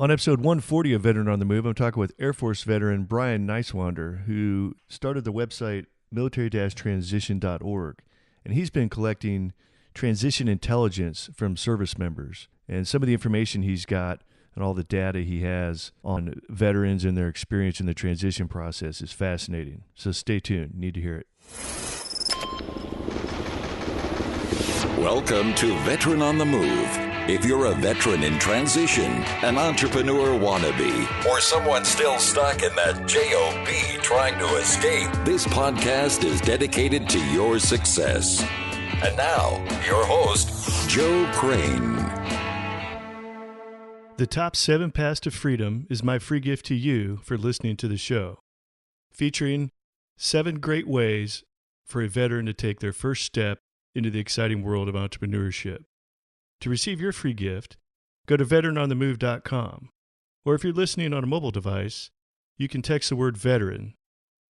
On episode 140 of Veteran on the Move, I'm talking with Air Force veteran Brian Niswander, who started the website military-transition.org. And he's been collecting transition intelligence from service members. And some of the information he's got and all the data he has on veterans and their experience in the transition process is fascinating. So stay tuned. You need to hear it. Welcome to Veteran on the Move. If you're a veteran in transition, an entrepreneur wannabe, or someone still stuck in that JOB trying to escape, this podcast is dedicated to your success. And now, your host, Joe Crane. The top 7 paths to freedom is my free gift to you for listening to the show, featuring 7 great ways for a veteran to take their first step into the exciting world of entrepreneurship. To receive your free gift, go to veteranonthemove.com, or if you're listening on a mobile device, you can text the word veteran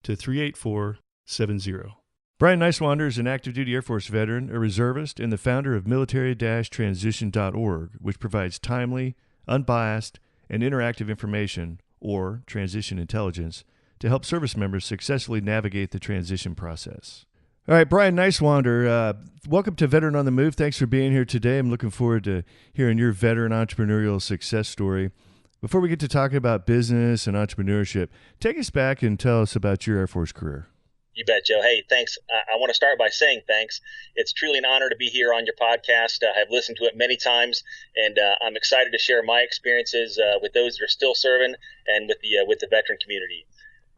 to 38470. Brian Niswander is an active duty Air Force veteran, a reservist, and the founder of military-transition.org, which provides timely, unbiased, and interactive information, or transition intelligence, to help service members successfully navigate the transition process. All right, Brian Niswander, welcome to Veteran on the Move. Thanks for being here today. I'm looking forward to hearing your veteran entrepreneurial success story. Before we get to talking about business and entrepreneurship, take us back and tell us about your Air Force career. You bet, Joe. Hey, thanks. I want to start by saying thanks. It's truly an honor to be here on your podcast. I've listened to it many times, and I'm excited to share my experiences with those that are still serving and with the veteran community.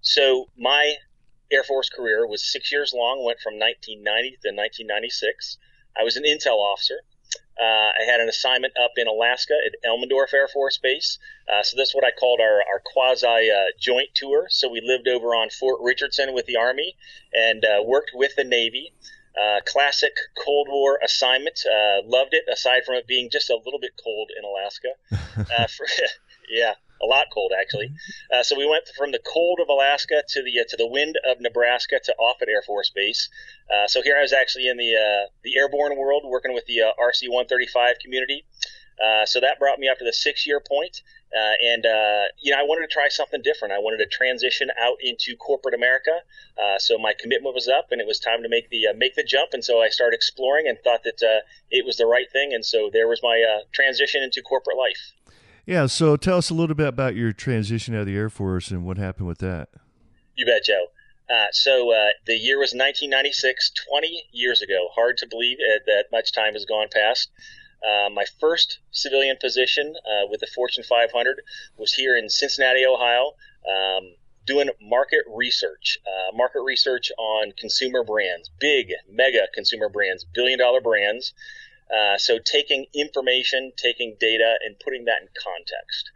So my Air Force career was 6 years long, went from 1990 to 1996. I was an intel officer. I had an assignment up in Alaska at Elmendorf Air Force Base. So that's what I called our quasi-joint tour. So we lived over on Fort Richardson with the Army and worked with the Navy. Classic Cold War assignment. Loved it, aside from it being just a little bit cold in Alaska. Yeah. A lot cold, actually. So we went from the cold of Alaska to the wind of Nebraska to Offutt Air Force Base. So here I was actually in the airborne world, working with the RC-135 community. So that brought me up to the 6-year point. And I wanted to try something different. I wanted to transition out into corporate America. So my commitment was up, and it was time to make the jump. And so I started exploring and thought that it was the right thing. And so there was my transition into corporate life. Yeah, so tell us a little bit about your transition out of the Air Force and what happened with that. You bet, Joe. So the year was 1996, 20 years ago. Hard to believe that much time has gone past. My first civilian position with the Fortune 500 was here in Cincinnati, Ohio, doing market research on consumer brands, big, mega consumer brands, billion-dollar brands. So taking information, taking data, and putting that in context,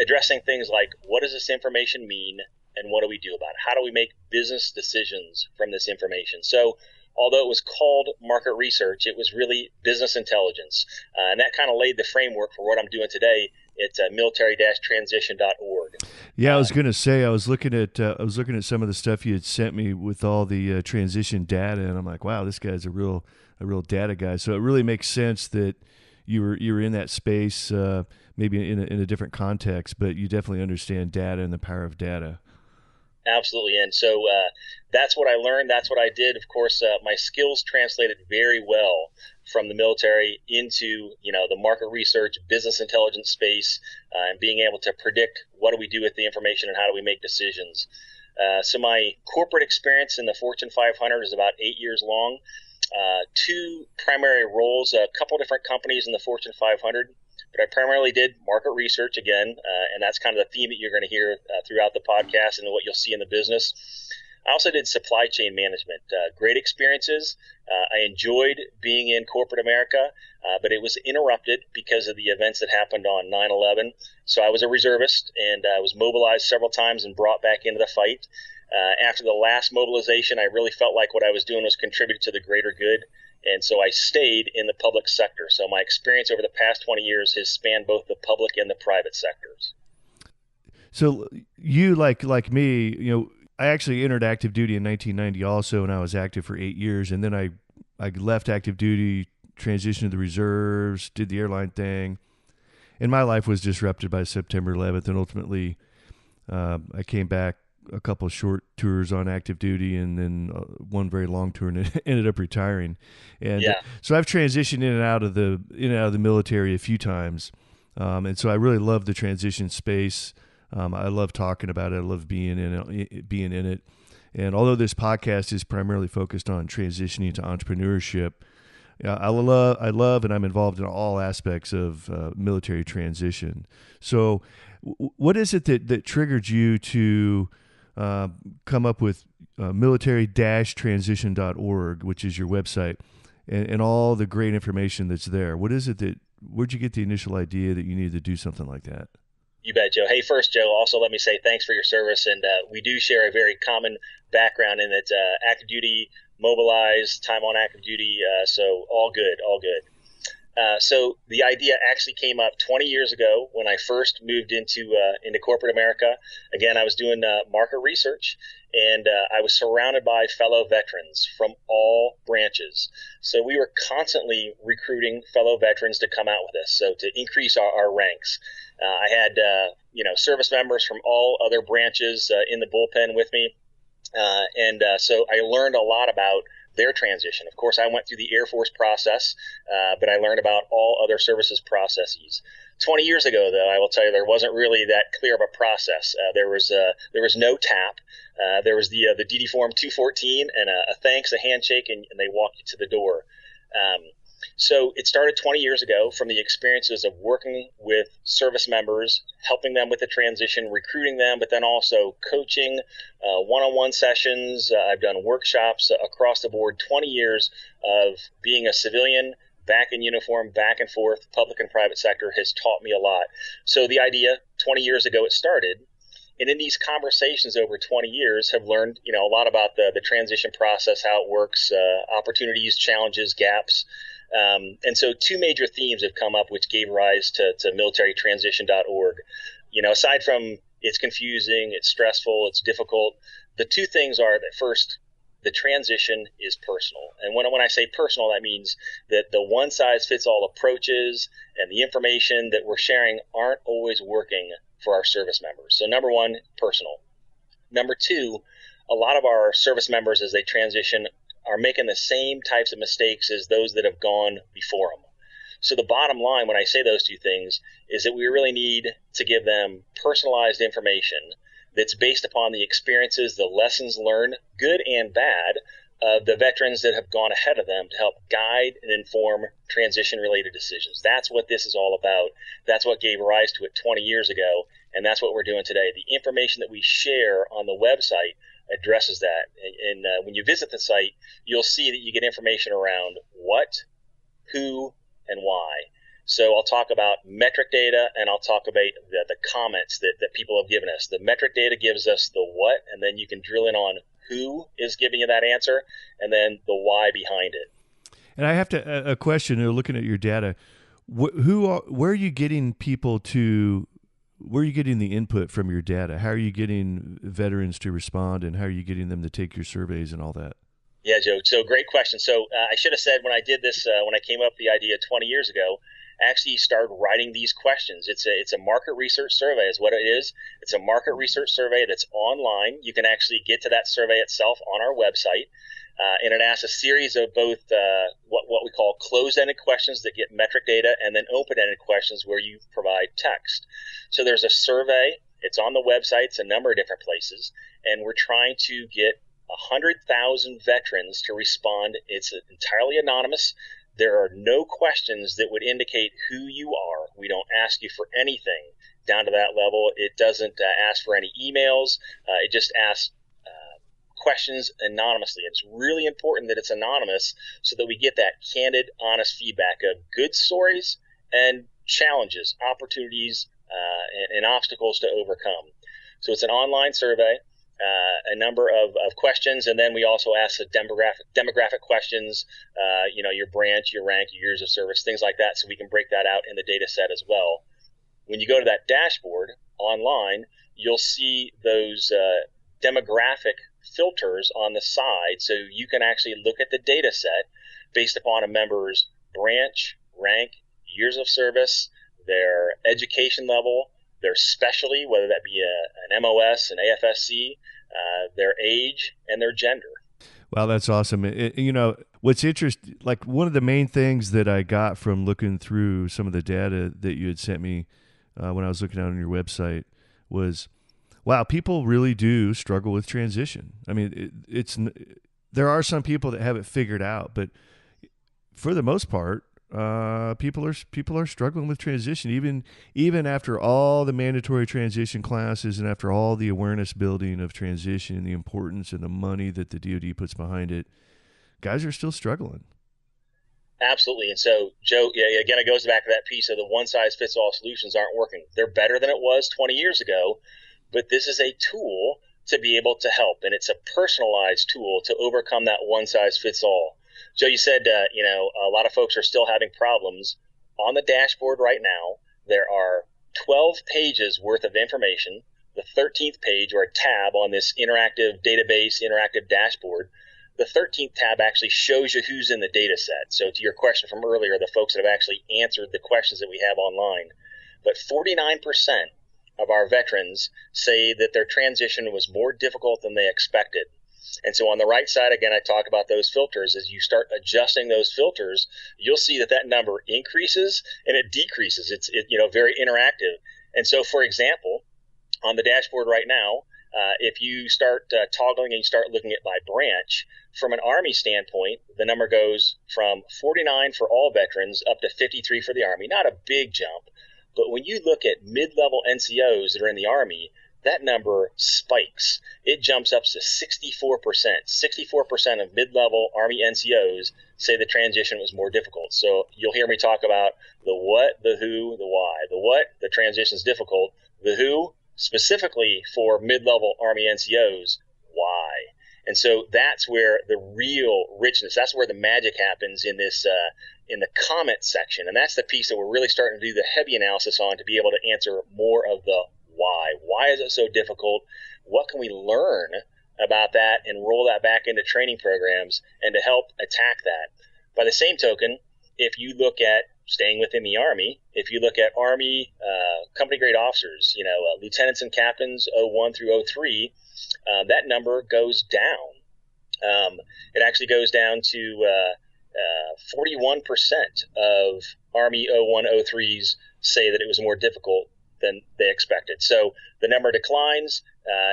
addressing things like, what does this information mean, and what do we do about it? How do we make business decisions from this information? So although it was called market research, it was really business intelligence, and that kind of laid the framework for what I'm doing today. It's military-transition.org. Yeah, I was going to say, I was looking at some of the stuff you had sent me with all the transition data, and I'm like, wow, this guy's a real data guy. So it really makes sense that you were in that space, maybe in a different context, but you definitely understand data and the power of data. Absolutely. And so that's what I learned. That's what I did. Of course, my skills translated very well from the military into, the market research, business intelligence space, and being able to predict what do we do with the information and how do we make decisions. So my corporate experience in the Fortune 500 is about 8 years long. 2 primary roles, a couple different companies in the Fortune 500. But I primarily did market research again, and that's kind of the theme that you're going to hear throughout the podcast and what you'll see in the business. I also did supply chain management. Great experiences. I enjoyed being in corporate America, but it was interrupted because of the events that happened on 9/11. So I was a reservist, and I was mobilized several times and brought back into the fight. After the last mobilization, I really felt like what I was doing was contributing to the greater good. And so I stayed in the public sector. So my experience over the past 20 years has spanned both the public and the private sectors. So you, like me, I actually entered active duty in 1990 also, and I was active for 8 years. And then I left active duty, transitioned to the reserves, did the airline thing. and my life was disrupted by September 11th, and ultimately I came back a couple of short tours on active duty, and then one very long tour, and ended up retiring. And so I've transitioned in and out of the military a few times, and so I really love the transition space. I love talking about it. I love being in it. And although this podcast is primarily focused on transitioning to entrepreneurship, I love, and I'm involved in all aspects of military transition. So, what is it that triggered you to come up with military-transition.org, which is your website, and all the great information that's there? What is it where'd you get the initial idea that you needed to do something like that? You bet, Joe. Hey, first, Joe, also let me say thanks for your service. And we do share a very common background in that active duty, mobilized, time on active duty. So all good. So the idea actually came up 20 years ago when I first moved into corporate America. Again, I was doing market research, and I was surrounded by fellow veterans from all branches. So we were constantly recruiting fellow veterans to come out with us, so to increase our ranks. I had service members from all other branches in the bullpen with me, and so I learned a lot about their transition. Of course, I went through the Air Force process, but I learned about all other services processes. 20 years ago, though, I will tell you, there wasn't really that clear of a process. There was no TAP. There was the DD Form 214 and a thanks, a handshake, and they walk you to the door. So it started 20 years ago from the experiences of working with service members, helping them with the transition, recruiting them, but then also coaching, one-on-one sessions. I've done workshops across the board. 20 years of being a civilian, back in uniform, back and forth, public and private sector has taught me a lot. So the idea, 20 years ago it started, and in these conversations over 20 years have learned a lot about the transition process, how it works, opportunities, challenges, gaps. And so two major themes have come up which gave rise to militarytransition.org. Aside from it's confusing, it's stressful, it's difficult, the two things are that first, the transition is personal. And when I say personal, that means that the one-size-fits-all approaches and the information that we're sharing aren't always working for our service members. So number one, personal. Number two, a lot of our service members as they transition are making the same types of mistakes as those that have gone before them. So the bottom line when I say those two things is that we really need to give them personalized information that's based upon the experiences, the lessons learned, good and bad, of the veterans that have gone ahead of them to help guide and inform transition-related decisions. That's what this is all about. That's what gave rise to it 20 years ago, and that's what we're doing today. The information that we share on the website addresses that. And when you visit the site, you'll see that you get information around what, who, and why. So I'll talk about metric data, and I'll talk about the comments that people have given us. The metric data gives us the what, and then you can drill in on who is giving you that answer, and then the why behind it. And I have a question, looking at your data, where are you getting people to, where are you getting the input from your data? How are you getting veterans to respond, and how are you getting them to take your surveys and all that? Yeah, Joe. So great question. So I should have said when I did this, when I came up with the idea 20 years ago, I actually started writing these questions. It's a market research survey is what it is. It's a market research survey that's online. You can actually get to that survey itself on our website. And it asks a series of both what we call closed-ended questions that get metric data, and then open-ended questions where you provide text. So there's a survey. It's on the website. It's a number of different places. And we're trying to get 100,000 veterans to respond. It's entirely anonymous. There are no questions that would indicate who you are. We don't ask you for anything down to that level. It doesn't ask for any emails. It just asks questions anonymously. It's really important that it's anonymous so that we get that candid, honest feedback of good stories and challenges, opportunities, and obstacles to overcome. So it's an online survey. A number of questions, and then we also ask the demographic questions, your branch, your rank, your years of service, things like that, so we can break that out in the data set as well. When you go to that dashboard online, you'll see those demographic filters on the side, so you can actually look at the data set based upon a member's branch, rank, years of service, their education level, their specialty, whether that be an MOS, an AFSC, their age, and their gender. Wow, that's awesome. What's interesting, like one of the main things that I got from looking through some of the data that you had sent me when I was looking out on your website was, wow, people really do struggle with transition. I mean, there are some people that have it figured out, but for the most part, people are struggling with transition, even after all the mandatory transition classes and after all the awareness building of transition and the importance and the money that the DoD puts behind it. Guys are still struggling. Absolutely. And so, Joe, again, it goes back to that piece of the one-size-fits-all solutions aren't working. They're better than it was 20 years ago, but this is a tool to be able to help, and it's a personalized tool to overcome that one-size-fits-all. Joe, you said, a lot of folks are still having problems. On the dashboard right now, there are 12 pages worth of information. The 13th page, or a tab on this interactive database, interactive dashboard, the 13th tab actually shows you who's in the data set. So to your question from earlier, the folks that have actually answered the questions that we have online. But 49% of our veterans say that their transition was more difficult than they expected. And so on the right side, again, I talk about those filters. As you start adjusting those filters, you'll see that number increases and it decreases. It's very interactive. And so, for example, on the dashboard right now, if you start toggling and you start looking at by branch, from an Army standpoint, the number goes from 49 for all veterans up to 53 for the Army. Not a big jump, but when you look at mid-level NCOs that are in the Army, that number spikes. It jumps up to 64%. 64% of mid-level Army NCOs say the transition was more difficult. So you'll hear me talk about the what, the who, the why. The what, the transition is difficult. The who, specifically for mid-level Army NCOs, why? And so that's where the real richness, that's where the magic happens in this, in the comment section. And that's the piece that we're really starting to do the heavy analysis on to be able to answer more of the why. Why is it so difficult? What can we learn about that and roll that back into training programs and to help attack that? By the same token, if you look at staying within the Army, if you look at Army company grade officers, lieutenants and captains 01 through 03, that number goes down. It actually goes down to 41% of Army 01, 03s say that it was more difficult than they expected. So the number declines,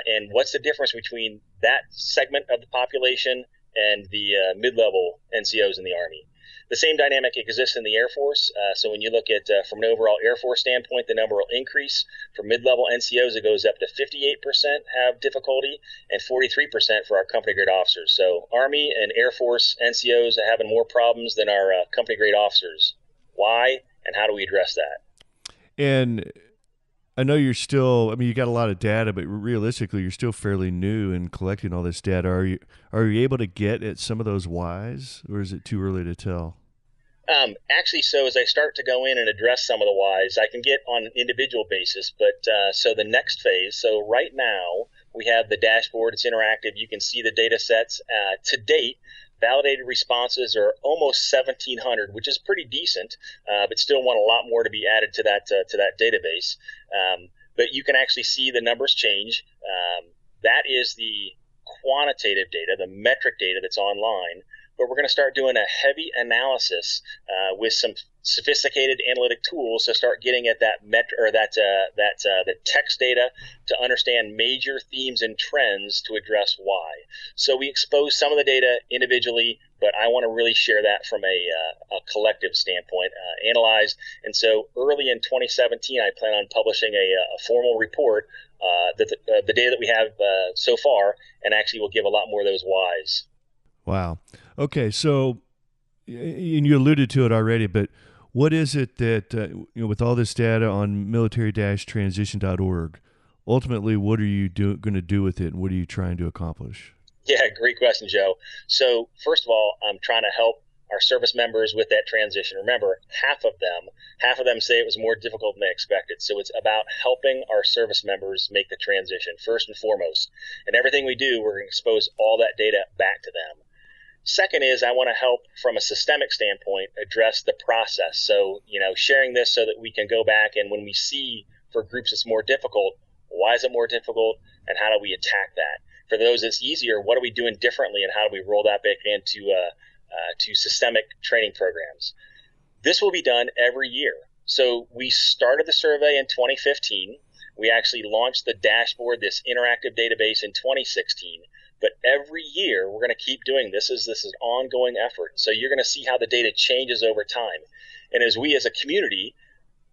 and what's the difference between that segment of the population and the mid-level NCOs in the Army? The same dynamic exists in the Air Force. So when you look at from an overall Air Force standpoint, the number will increase. For mid-level NCOs, it goes up to 58% have difficulty and 43% for our company grade officers. So Army and Air Force NCOs are having more problems than our company grade officers. Why, and how do we address that? And I know you got a lot of data, but realistically, you're still fairly new in collecting all this data. Are you able to get at some of those whys, or is it too early to tell? Actually, so as I start to go in and address some of the whys, I can get on an individual basis. But so the next phase, so right now we have the dashboard. It's interactive. You can see the data sets. To date, validated responses are almost 1,700, which is pretty decent, but still want a lot more to be added to that database. But you can actually see the numbers change. That is the quantitative data, the metric data that's online. But we're going to start doing a heavy analysis with some sophisticated analytic tools to start getting at that the text data to understand major themes and trends to address why. So we expose some of the data individually, but I want to really share that from a collective standpoint, analyzed. And so early in 2017, I plan on publishing a formal report that the data that we have so far, and actually will give a lot more of those whys. Wow. Okay, so and you alluded to it already, but what is it that with all this data on military-transition.org, ultimately, what are you going to do with it, and what are you trying to accomplish? Yeah, great question, Joe. So first of all, I'm trying to help our service members with that transition. Remember, half of them say it was more difficult than they expected. So it's about helping our service members make the transition first and foremost. And everything we do, we're going to expose all that data back to them. Second is I want to help from a systemic standpoint address the process. So, sharing this so that we can go back and when we see for groups it's more difficult, why is it more difficult and how do we attack that? For those it's easier, what are we doing differently and how do we roll that back into to systemic training programs? This will be done every year. So we started the survey in 2015. We actually launched the dashboard, this interactive database, in 2016. But every year we're going to keep doing this. This is an ongoing effort. So you're going to see how the data changes over time. And as we as a community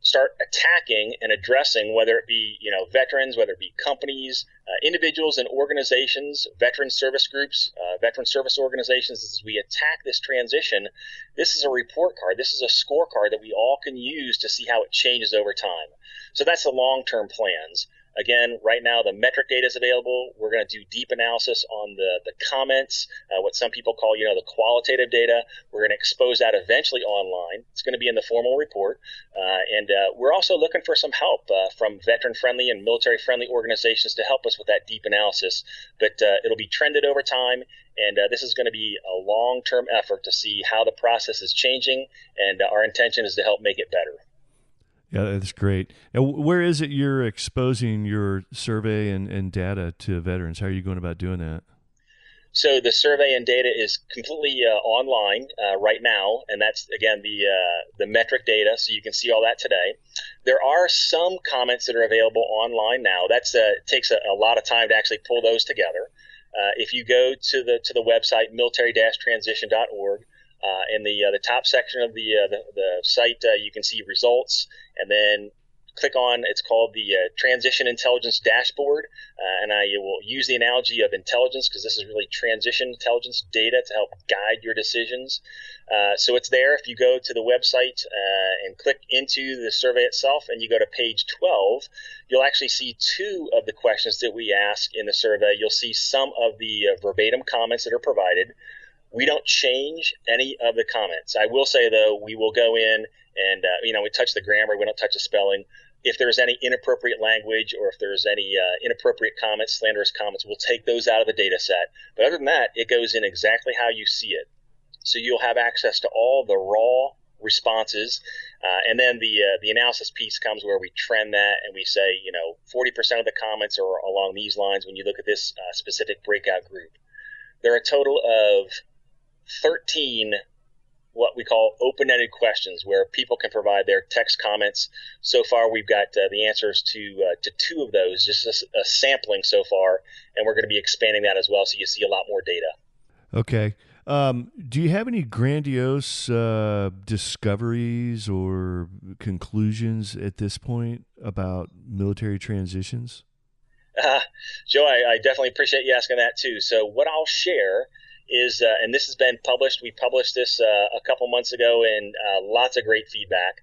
start attacking and addressing, whether it be veterans, whether it be companies, individuals and organizations, veteran service groups, veteran service organizations, as we attack this transition, this is a report card. This is a scorecard that we all can use to see how it changes over time. So that's the long-term plans. Again, right now the metric data is available. We're going to do deep analysis on the comments, what some people call, the qualitative data. We're going to expose that eventually online. It's going to be in the formal report. And we're also looking for some help from veteran-friendly and military-friendly organizations to help us with that deep analysis. But it'll be trended over time, and this is going to be a long-term effort to see how the process is changing, and our intention is to help make it better. Yeah, that's great. Now, where is it you're exposing your survey and data to veterans? How are you going about doing that? So the survey and data is completely online right now, and that's, again, the metric data, so you can see all that today. There are some comments that are available online now. That's takes a lot of time to actually pull those together. If you go to the website, military-transition.org, in the top section of the site, you can see results, and then click on, it's called the Transition Intelligence Dashboard, and I will use the analogy of intelligence because this is really transition intelligence data to help guide your decisions. So it's there. If you go to the website and click into the survey itself and you go to page 12, you'll actually see two of the questions that we ask in the survey. You'll see some of the verbatim comments that are provided. We don't change any of the comments. I will say, though, we will go in and, we touch the grammar. We don't touch the spelling. If there's any inappropriate language or if there's any inappropriate comments, slanderous comments, we'll take those out of the data set. But other than that, it goes in exactly how you see it. So you'll have access to all the raw responses. And then the analysis piece comes where we trend that and we say, 40% of the comments are along these lines when you look at this specific breakout group. There are a total of 13 what we call open-ended questions where people can provide their text comments. So far, we've got the answers to two of those, just a sampling so far, and we're going to be expanding that as well so you see a lot more data. Okay. Do you have any grandiose discoveries or conclusions at this point about military transitions? Joe, I definitely appreciate you asking that too. So what I'll share is, and this has been published, we published this a couple months ago, and lots of great feedback.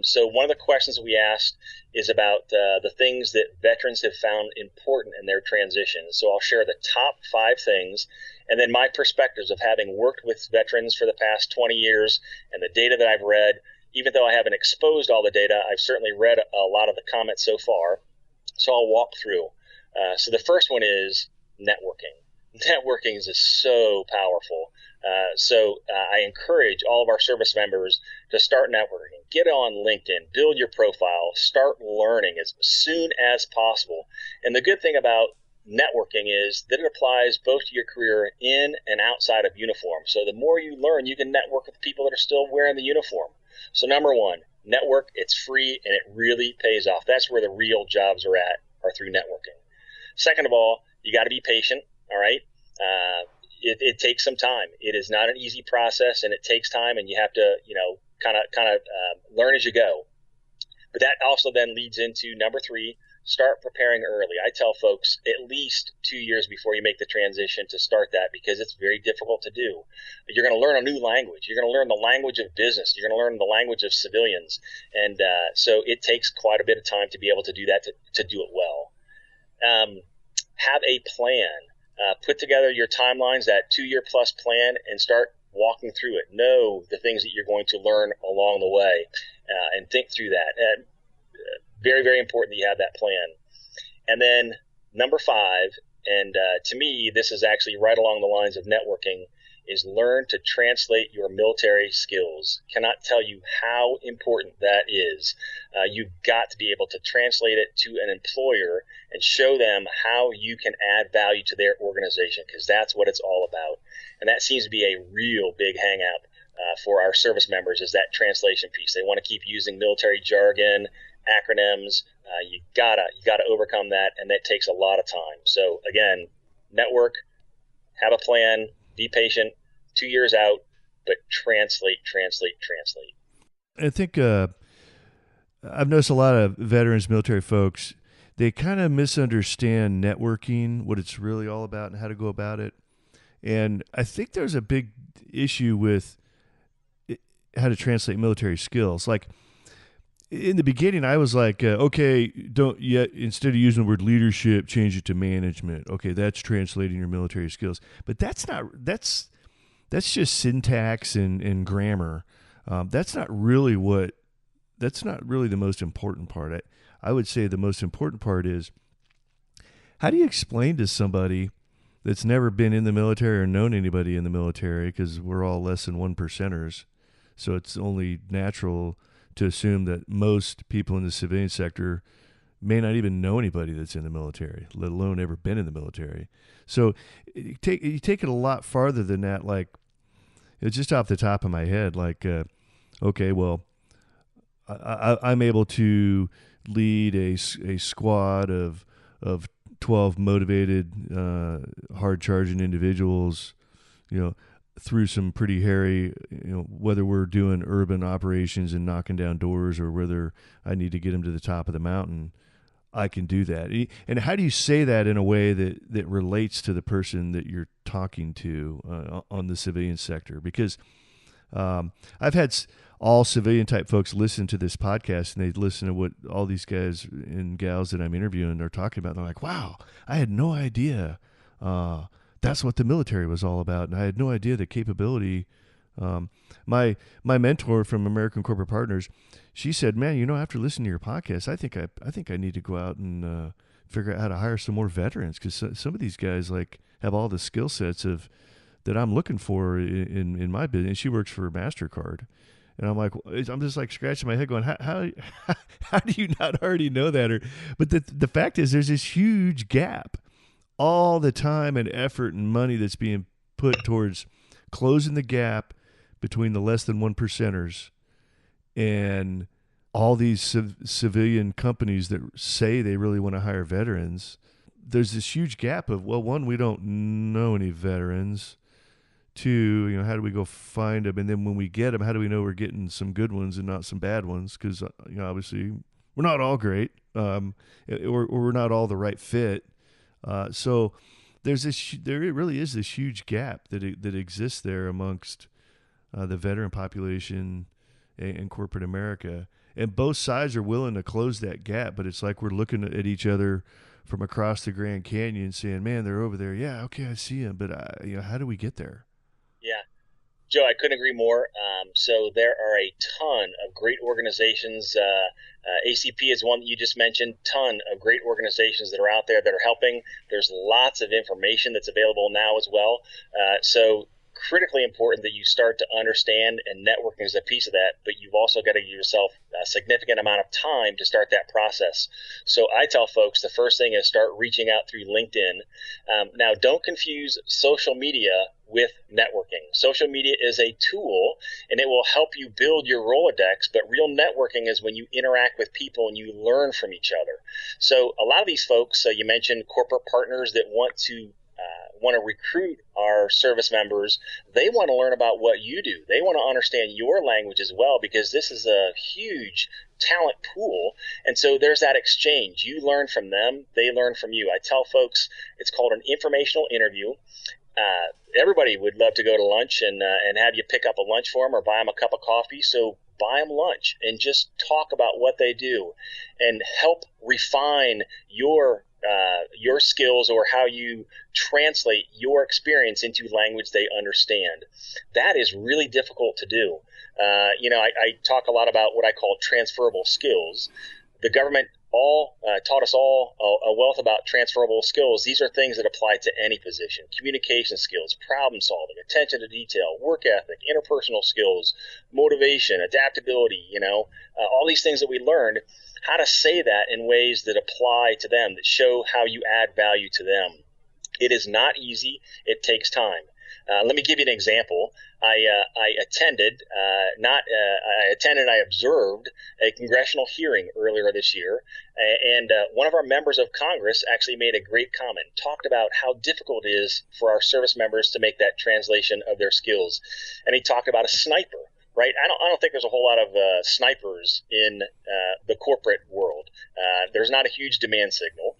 So one of the questions we asked is about the things that veterans have found important in their transition. So I'll share the top 5 things, and then my perspectives of having worked with veterans for the past 20 years and the data that I've read. Even though I haven't exposed all the data, I've certainly read a lot of the comments so far. So I'll walk through. So the first one is networking. Networking is so powerful. So I encourage all of our service members to start networking. Get on LinkedIn, build your profile, start learning as soon as possible. And the good thing about networking is that it applies both to your career in and outside of uniform. So the more you learn, you can network with people that are still wearing the uniform. So number one, network. It's free and it really pays off. That's where the real jobs are through networking. Second of all, you got to be patient. All right. It takes some time. It is not an easy process, and it takes time, and you have to, kind of learn as you go. But that also then leads into number 3, start preparing early. I tell folks at least 2 years before you make the transition to start that, because it's very difficult to do. You're going to learn a new language. You're going to learn the language of business. You're going to learn the language of civilians. And so it takes quite a bit of time to be able to do that, to do it well. Have a plan. Put together your timelines, that 2-year plus plan, and start walking through it. Know the things that you're going to learn along the way, and think through that. And very, very important that you have that plan. And then number 5, and to me, this is actually right along the lines of networking, is learn to translate your military skills. Cannot tell you how important that is. You've got to be able to translate it to an employer and show them how you can add value to their organization, because that's what it's all about. And that seems to be a real big hang-up for our service members, is that translation piece. They want to keep using military jargon, acronyms. You gotta overcome that, and that takes a lot of time. So again, network, have a plan, be patient, 2 years out, but translate. I think I've noticed a lot of veterans, military folks, they kind of misunderstand networking, what it's really all about and how to go about it. And I think there's a big issue with how to translate military skills. Like in the beginning, I was like, okay, don't yet, instead of using the word leadership, change it to management. Okay, that's translating your military skills. But that's just syntax and grammar. That's not really the most important part. I would say the most important part is, how do you explain to somebody that's never been in the military or known anybody in the military, because we're all less than 1%ers, so it's only natural to assume that most people in the civilian sector may not even know anybody that's in the military, let alone ever been in the military. So you take it a lot farther than that. Like, it's just off the top of my head, like, okay, well, I'm able to lead a squad of 12 motivated, hard-charging individuals, through some pretty hairy, whether we're doing urban operations and knocking down doors or whether I need to get them to the top of the mountain, I can do that. And how do you say that in a way that relates to the person that you're talking to on the civilian sector? Because I've had all civilian type folks listen to this podcast, and they listen to what all these guys and gals that I'm interviewing are talking about. And they're like, wow, I had no idea that's what the military was all about. And I had no idea the capability. My mentor from American Corporate Partners, she said, man, after listening to your podcast, I think I need to go out and figure out how to hire some more veterans, because some of these guys have all the skill sets that I'm looking for in my business. She works for MasterCard. And I'm just scratching my head going, how do you not already know that? But the fact is, there's this huge gap. All the time and effort and money that's being put towards closing the gap between the less than 1%ers and all these civilian companies that say they really want to hire veterans. There's this huge gap of, well, one, we don't know any veterans. Two, how do we go find them? And then when we get them, how do we know we're getting some good ones and not some bad ones? Because, obviously we're not all great, or we're not all the right fit. So there really is this huge gap that exists there amongst the veteran population and corporate America, and both sides are willing to close that gap. But it's like we're looking at each other from across the Grand Canyon, saying, "Man, they're over there. Yeah, okay, I see them, but how do we get there?" Yeah, Joe, I couldn't agree more. So there are a ton of great organizations. ACP is one that you just mentioned. Ton of great organizations that are out there that are helping. There's lots of information that's available now as well. So critically important that you start to understand, and networking is a piece of that, but you've also got to give yourself a significant amount of time to start that process. So I tell folks the first thing is start reaching out through LinkedIn. Now, don't confuse social media with networking. Social media is a tool, and it will help you build your Rolodex, but real networking is when you interact with people and you learn from each other. So a lot of these folks, you mentioned corporate partners that want to recruit our service members. They want to learn about what you do. They want to understand your language as well, because this is a huge talent pool. And so there's that exchange. You learn from them, they learn from you. I tell folks it's called an informational interview. Everybody would love to go to lunch and have you pick up a lunch for them or buy them a cup of coffee. So buy them lunch and just talk about what they do and help refine your skills, or how you translate your experience into language they understand. That is really difficult to do. I talk a lot about what I call transferable skills. The government all taught us all a wealth about transferable skills. These are things that apply to any position: communication skills, problem solving, attention to detail, work ethic, interpersonal skills, motivation, adaptability, all these things that we learned, how to say that in ways that apply to them, that show how you add value to them. It is not easy. It takes time. Let me give you an example. I observed a congressional hearing earlier this year, and one of our members of Congress actually made a great comment, talked about how difficult it is for our service members to make that translation of their skills. And he talked about a sniper, right? I don't think there's a whole lot of snipers in the corporate world. There's not a huge demand signal.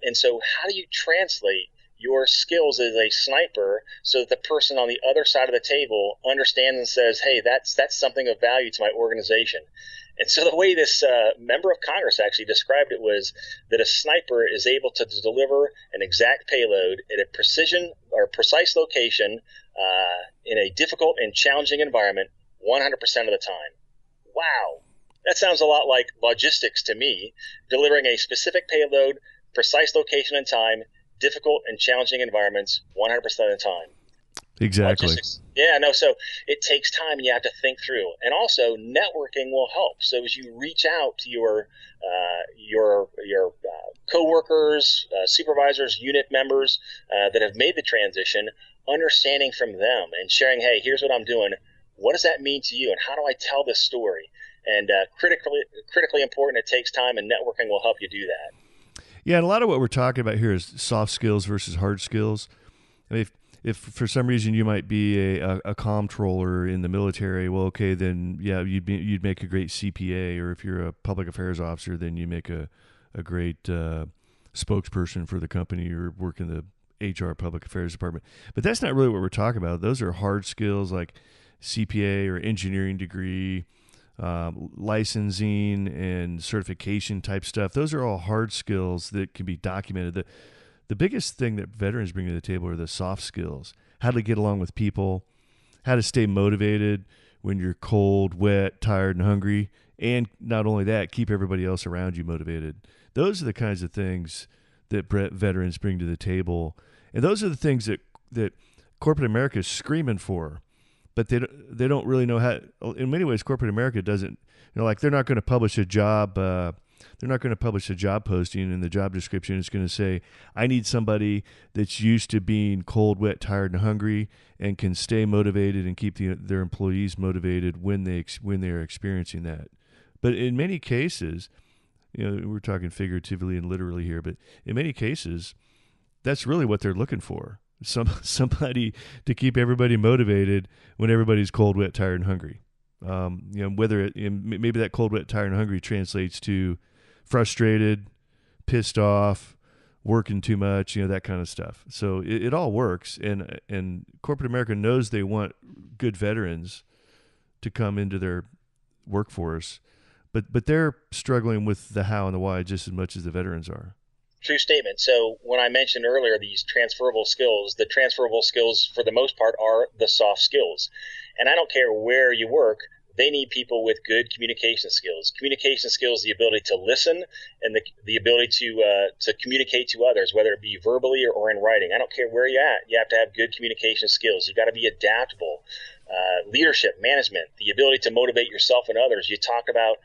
And so how do you translate your skills as a sniper so that the person on the other side of the table understands and says, hey, that's something of value to my organization? And so the way this member of Congress actually described it was that a sniper is able to deliver an exact payload at a precise location in a difficult and challenging environment 100% of the time. Wow. That sounds a lot like logistics to me, delivering a specific payload, precise location and time, difficult and challenging environments 100% of the time. Exactly. So it takes time, and you have to think through. And also, networking will help. So as you reach out to your coworkers, supervisors, unit members that have made the transition, understanding from them and sharing, hey, here's what I'm doing. What does that mean to you, and how do I tell this story? And critically important, it takes time, and networking will help you do that. Yeah, and a lot of what we're talking about here is soft skills versus hard skills. I mean, if for some reason you might be a comptroller in the military, well, okay, then yeah, you'd make a great CPA, or if you're a public affairs officer, then you make a great spokesperson for the company, or work in the HR public affairs department. But that's not really what we're talking about. Those are hard skills like CPA or engineering degree, licensing and certification type stuff. Those are all hard skills that can be documented. The biggest thing that veterans bring to the table are the soft skills: how to get along with people, how to stay motivated when you're cold, wet, tired, and hungry, and not only that, keep everybody else around you motivated. Those are the kinds of things that veterans bring to the table, and those are the things that corporate America is screaming for. But they don't really know how. In many ways, corporate America doesn't. Like they're not going to publish a job. They're not going to publish a job posting, and the job description is going to say, "I need somebody that's used to being cold, wet, tired, and hungry, and can stay motivated and keep their employees motivated when they are experiencing that." But in many cases, we're talking figuratively and literally here, but in many cases, that's really what they're looking for. Somebody to keep everybody motivated when everybody's cold, wet, tired, and hungry. Whether maybe that cold, wet, tired, and hungry translates to frustrated, pissed off, working too much, that kind of stuff. So it all works, and corporate America knows they want good veterans to come into their workforce, but they're struggling with the how and the why just as much as the veterans are. True statement. So when I mentioned earlier these transferable skills, the transferable skills for the most part are the soft skills. And I don't care where you work, they need people with good communication skills. Communication skills, the ability to listen and the ability to communicate to others, whether it be verbally or in writing. I don't care where you're at. You have to have good communication skills. You've got to be adaptable. Leadership, management, the ability to motivate yourself and others. You talk about,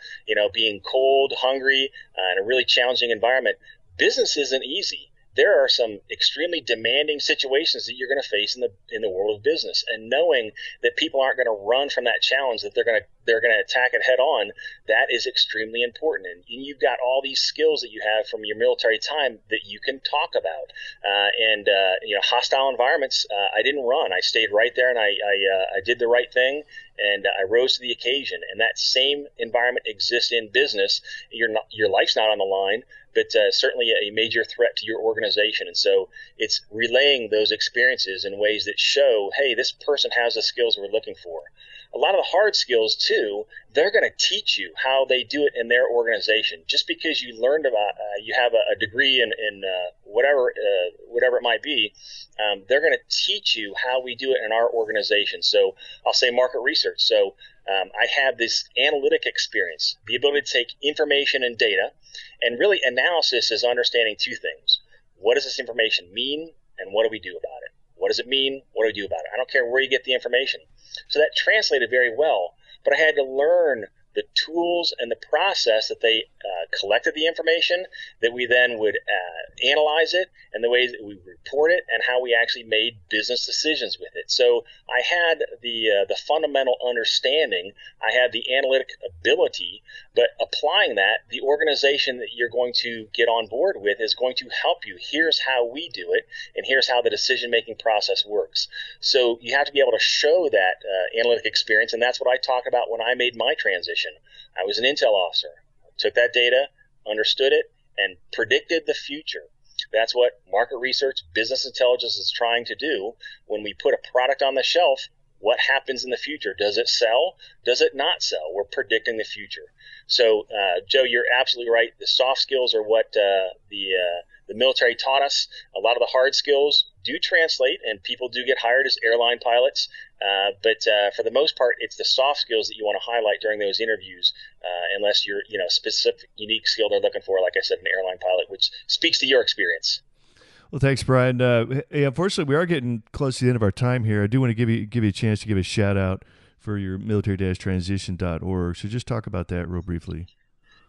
being cold, hungry, in a really challenging environment. Business isn't easy. There are some extremely demanding situations that you're going to face in the world of business, and knowing that people aren't going to run from that challenge, that they're going to attack it head on, that is extremely important. And you've got all these skills that you have from your military time that you can talk about. Hostile environments, I didn't run. I stayed right there, and I did the right thing, and I rose to the occasion. And that same environment exists in business. Your life's not on the line, but certainly a major threat to your organization. And so it's relaying those experiences in ways that show, hey, this person has the skills we're looking for. A lot of the hard skills, too, they're going to teach you how they do it in their organization. Just because you learned about, you have a degree in whatever it might be, they're going to teach you how we do it in our organization. So I'll say market research. So I had this analytic experience, the ability to take information and data, and really analysis is understanding two things. What does this information mean, and what do we do about it? What does it mean? What do we do about it? I don't care where you get the information. So that translated very well, but I had to learn the tools and the process that they collected the information, that we then would analyze it, and the ways that we report it, and how we actually made business decisions with it. So I had the fundamental understanding, I had the analytic ability, but applying that, the organization that you're going to get on board with is going to help you. Here's how we do it, and here's how the decision-making process works. So you have to be able to show that analytic experience, and that's what I talked about when I made my transition. I was an intel officer. I took that data, understood it, and predicted the future. That's what market research, business intelligence is trying to do. When we put a product on the shelf, what happens in the future? Does it sell? Does it not sell? We're predicting the future. So, Joe, you're absolutely right. The soft skills are what the military taught us. A lot of the hard skills do translate, and people do get hired as airline pilots. But for the most part, it's the soft skills that you want to highlight during those interviews, unless you're, specific, unique skill they're looking for, like I said, an airline pilot, which speaks to your experience. Well, thanks, Brian. Hey, unfortunately, we are getting close to the end of our time here. I do want to give you a chance to give a shout out for your military-transition.org. So just talk about that real briefly.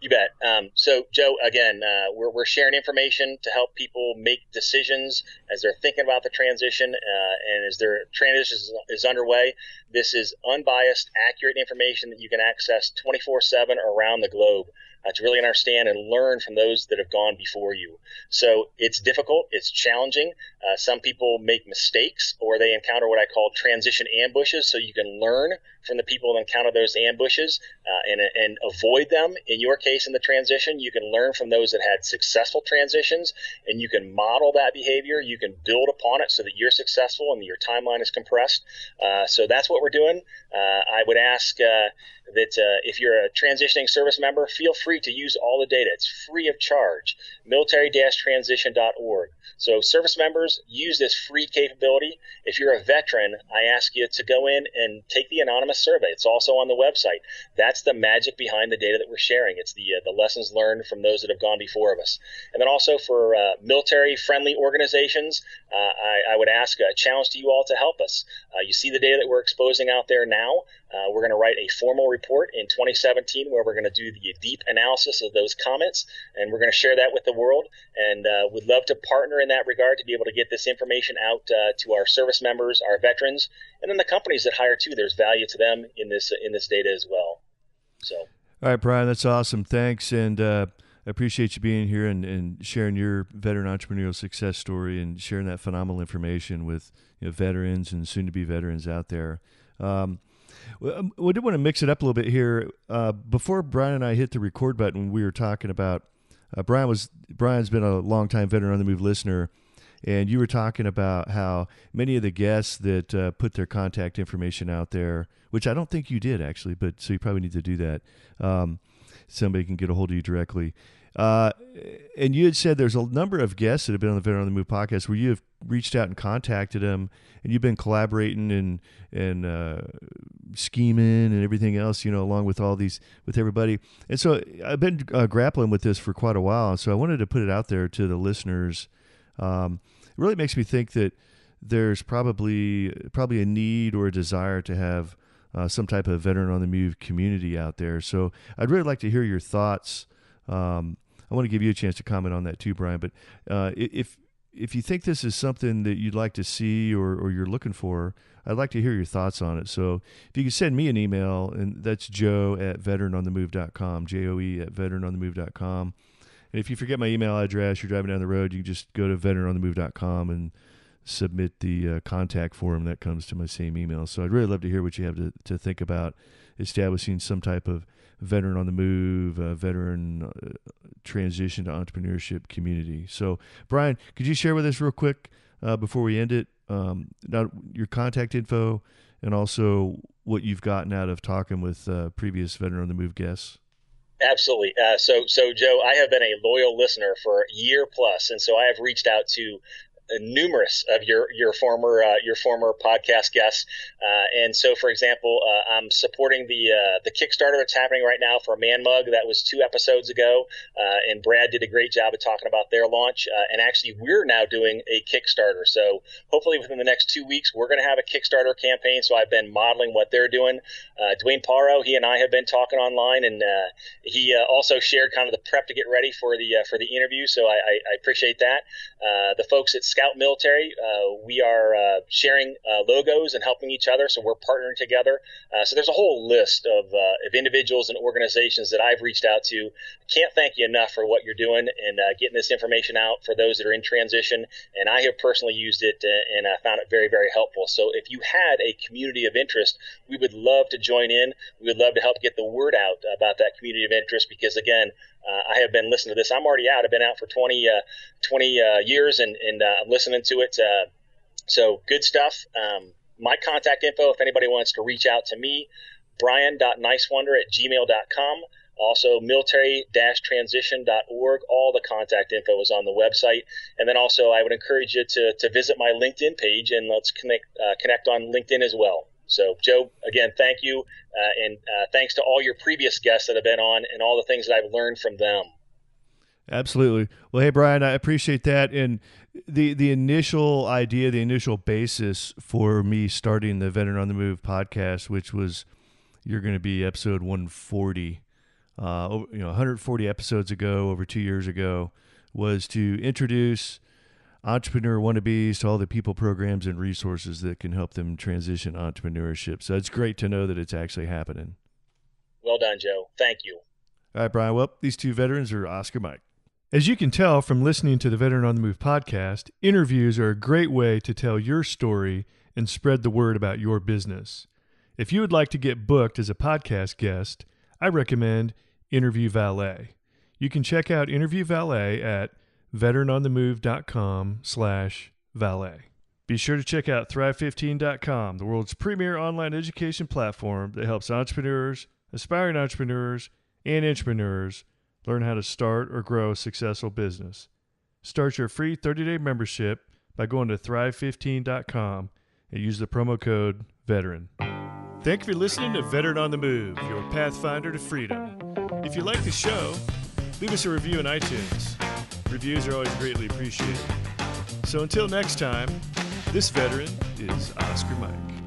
You bet. So, Joe, again, we're sharing information to help people make decisions as they're thinking about the transition, and as their transition is underway. This is unbiased, accurate information that you can access 24/7 around the globe to really understand and learn from those that have gone before you. So it's difficult, it's challenging. Some people make mistakes, or they encounter what I call transition ambushes, so you can learn from the people that encounter those ambushes and avoid them. In your case, in the transition, you can learn from those that had successful transitions, and you can model that behavior. You can build upon it so that you're successful and your timeline is compressed. So that's what we're doing. I would ask that if you're a transitioning service member, feel free to use all the data. It's free of charge. military-transition.org. So service members, use this free capability. If you're a veteran, I ask you to go in and take the anonymous survey. It's also on the website. That's the magic behind the data that we're sharing. It's the lessons learned from those that have gone before of us. And then also for military-friendly organizations, I would ask a challenge to you all to help us. You see the data that we're exposing out there now. We're going to write a formal report in 2017 where we're going to do the deep analysis of those comments, and we're going to share that with the world. And would love to partner in that regard to be able to get this information out to our service members, our veterans, and then the companies that hire too. There's value to them in this data as well. So, all right, Brian, that's awesome. Thanks, and I appreciate you being here and sharing your veteran entrepreneurial success story and sharing that phenomenal information with veterans and soon-to-be veterans out there. We did want to mix it up a little bit here. Before Brian and I hit the record button, we were talking about Brian's been a longtime Veteran on the Move listener, and you were talking about how many of the guests that put their contact information out there, which I don't think you did actually, but so you probably need to do that. Somebody can get a hold of you directly. And you had said there's a number of guests that have been on the Veteran on the Move podcast where you have reached out and contacted them, and you've been collaborating and scheming and everything else, along with with everybody. And so I've been grappling with this for quite a while. So I wanted to put it out there to the listeners. It really makes me think that there's probably a need or a desire to have some type of Veteran on the Move community out there. So I'd really like to hear your thoughts. I want to give you a chance to comment on that too, Brian. But if you think this is something that you'd like to see or you're looking for, I'd like to hear your thoughts on it. So if you could send me an email, and that's joe@veteranonthemove.com, joe@veteranonthemove.com. And if you forget my email address, you're driving down the road, you can just go to veteranonthemove.com and submit the contact form that comes to my same email. So I'd really love to hear what you have to think about establishing some type of Veteran on the Move, veteran transition to entrepreneurship community. So, Brian, could you share with us real quick before we end it, now your contact info and also what you've gotten out of talking with previous Veteran on the Move guests? Absolutely. So Joe, I have been a loyal listener for a year plus, and so I have reached out to numerous of your former podcast guests. And so, for example, I'm supporting the Kickstarter that's happening right now for Man Mug. That was 2 episodes ago, and Brad did a great job of talking about their launch. And actually, we're now doing a Kickstarter. So hopefully within the next 2 weeks, we're going to have a Kickstarter campaign. So I've been modeling what they're doing. Dwayne Paro, he and I have been talking online, and he also shared kind of the prep to get ready for the interview. So I appreciate that. The folks at Scout Military, we are sharing logos and helping each other. So we're partnering together. So there's a whole list of individuals and organizations that I've reached out to. Can't thank you enough for what you're doing and getting this information out for those that are in transition. And I have personally used it and I found it very, very helpful. So if you had a community of interest, we would love to join in. We would love to help get the word out about that community of interest because, again, I have been listening to this. I'm already out. I've been out for 20 years and I'm listening to it. So good stuff. My contact info, if anybody wants to reach out to me, brian.niswander@gmail.com. Also, military-transition.org. All the contact info is on the website. And then also, I would encourage you to visit my LinkedIn page, and let's connect on LinkedIn as well. So, Joe, again, thank you. And thanks to all your previous guests that have been on and all the things that I've learned from them. Absolutely. Well, hey, Brian, I appreciate that. And the initial idea, the initial basis for me starting the Veteran on the Move podcast, which was you're going to be episode 140, 140 episodes ago, over 2 years ago, was to introduce entrepreneur wannabes to all the people, programs, and resources that can help them transition entrepreneurship. So it's great to know that it's actually happening. Well done, Joe. Thank you. All right, Brian. Well, these 2 veterans are Oscar Mike. As you can tell from listening to the Veteran on the Move podcast, interviews are a great way to tell your story and spread the word about your business. If you would like to get booked as a podcast guest, I recommend Interview Valet. You can check out Interview Valet at veteranonthemove.com/valet. Be sure to check out thrive15.com, the world's premier online education platform that helps entrepreneurs, aspiring entrepreneurs, and intrapreneurs learn how to start or grow a successful business. Start your free 30-day membership by going to thrive15.com and use the promo code VETERAN. Thank you for listening to Veteran on the Move, your pathfinder to freedom. If you like the show, leave us a review on iTunes. Reviews are always greatly appreciated. So until next time, this veteran is Oscar Mike.